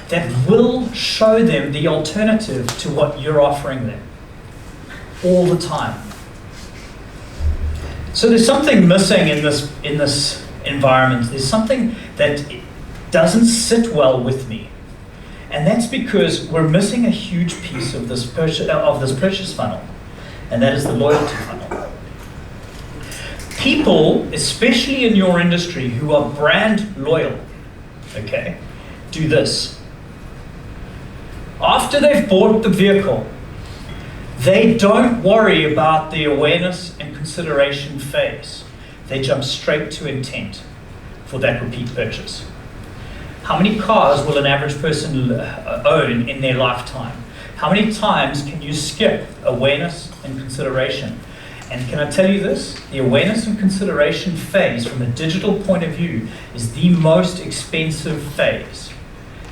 that will show them the alternative to what you're offering them all the time. So there's something missing in this environment. There's something that doesn't sit well with me. And that's because we're missing a huge piece of this purchase funnel, and that is the loyalty funnel. People, especially in your industry, who are brand loyal, okay, do this. After they've bought the vehicle, they don't worry about the awareness and consideration phase. They jump straight to intent for that repeat purchase. How many cars will an average person own in their lifetime? How many times can you skip awareness and consideration? And can I tell you this? The awareness and consideration phase from a digital point of view is the most expensive phase.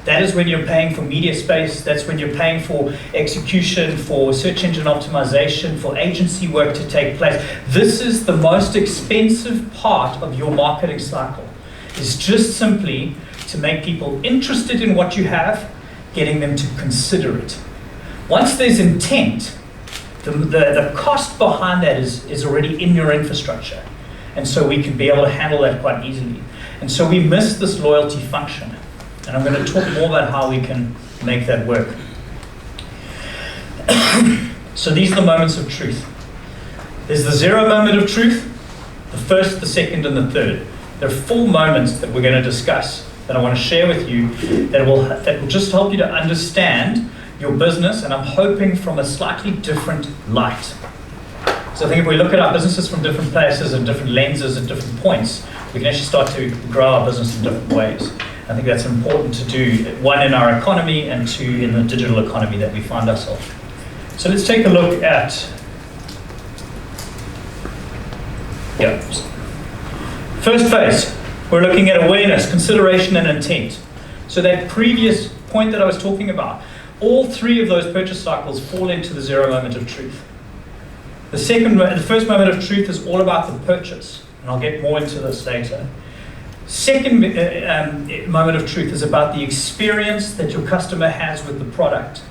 That is when you're paying for media space, that's when you're paying for execution, for search engine optimization, for agency work to take place. This is the most expensive part of your marketing cycle. It's just simply to make people interested in what you have, getting them to consider it. Once there's intent, the cost behind that is already in your infrastructure. And so we can be able to handle that quite easily. And so we miss this loyalty function. And I'm going to talk more about how we can make that work. So these are the moments of truth. There's the 0 moment of truth, the first, the second, and the third. There are 4 moments that we're going to discuss that I want to share with you that will just help you to understand your business, and I'm hoping from a slightly different light. So I think if we look at our businesses from different places and different lenses at different points, we can actually start to grow our business in different ways. I think that's important to do, 1 in our economy and 2 in the digital economy that we find ourselves. So let's take a look at, first phase. We're looking at awareness, consideration, and intent. So that previous point that I was talking about, all 3 of those purchase cycles fall into the 0 moment of truth. The first moment of truth is all about the purchase, and I'll get more into this later. Second moment of truth is about the experience that your customer has with the product,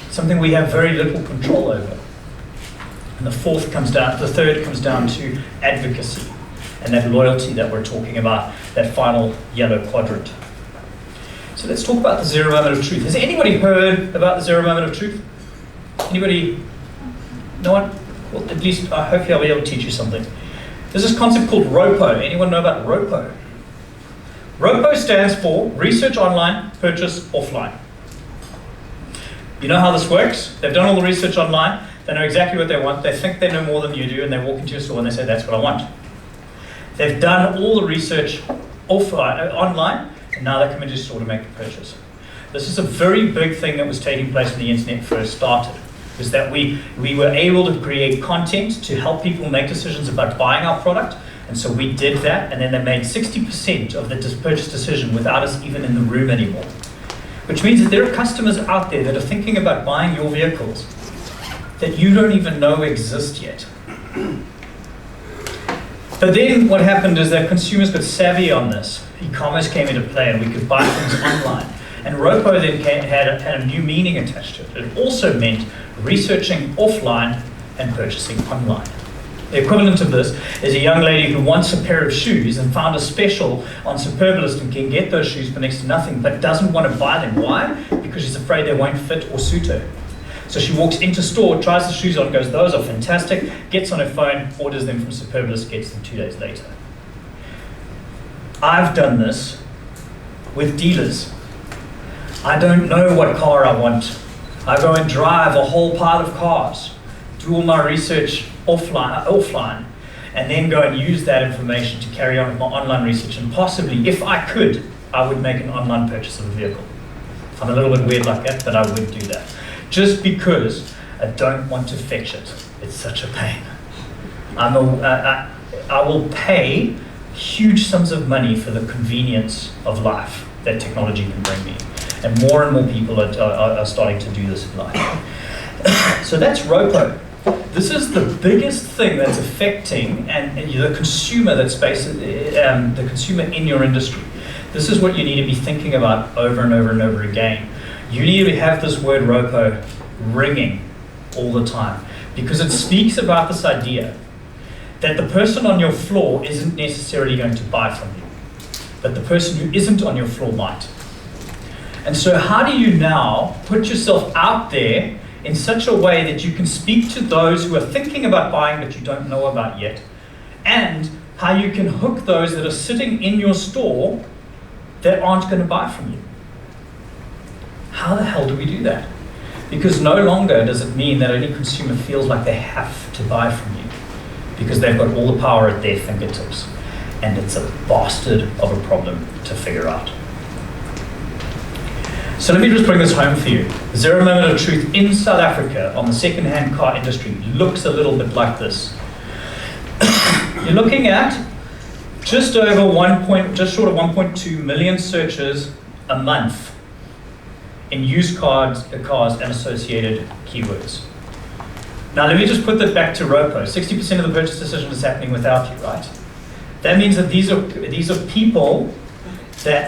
something we have very little control over. And the third comes down to advocacy and that loyalty that we're talking about, that final yellow quadrant. So let's talk about the 0 moment of truth. Has anybody heard about the 0 moment of truth? Anybody? No one? Well, at least hopefully I'll be able to teach you something. There's this concept called ROPO. Anyone know about ROPO? ROPO stands for Research Online, Purchase Offline. You know how this works? They've done all the research online. They know exactly what they want. They think they know more than you do, and they walk into your store and they say, that's what I want. They've done all the research online, and now they come into your store to make the purchase. This is a very big thing that was taking place when the internet first started, was that we were able to create content to help people make decisions about buying our product. And so we did that, and then they made 60% of the purchase decision without us even in the room anymore. Which means that there are customers out there that are thinking about buying your vehicles that you don't even know exist yet. But then what happened is that consumers got savvy on this. E-commerce came into play and we could buy things online. And ROPO then had a new meaning attached to it. It also meant researching offline and purchasing online. The equivalent of this is a young lady who wants a pair of shoes and found a special on Superbalist and can get those shoes for next to nothing, but doesn't want to buy them. Why? Because she's afraid they won't fit or suit her. So she walks into store, tries the shoes on, goes, those are fantastic, gets on her phone, orders them from Superbalist, gets them 2 days later. I've done this with dealers. I don't know what car I want. I go and drive a whole pile of cars, do all my research offline, and then go and use that information to carry on with my online research. And possibly, if I could, I would make an online purchase of a vehicle. I'm a little bit weird like that, but I would do that. Just because I don't want to fetch it. It's such a pain. I will pay huge sums of money for the convenience of life that technology can bring me. And more people are starting to do this in life. So that's ROPO. This is the biggest thing that's affecting and the consumer the consumer in your industry. This is what you need to be thinking about over and over and over again. You need to have this word ROPO ringing all the time, because it speaks about this idea that the person on your floor isn't necessarily going to buy from you, but the person who isn't on your floor might. And so how do you now put yourself out there in such a way that you can speak to those who are thinking about buying but you don't know about yet, and how you can hook those that are sitting in your store that aren't going to buy from you? How the hell do we do that? Because no longer does it mean that any consumer feels like they have to buy from you, because they've got all the power at their fingertips. And it's a bastard of a problem to figure out. So let me just bring this home for you. The zero moment of truth in South Africa on the second-hand car industry looks a little bit like this. You're looking at just short of 1.2 million searches a month in used cars and associated keywords. Now let me just put that back to ROPO. 60% of the purchase decision is happening without you, right? That means that these are people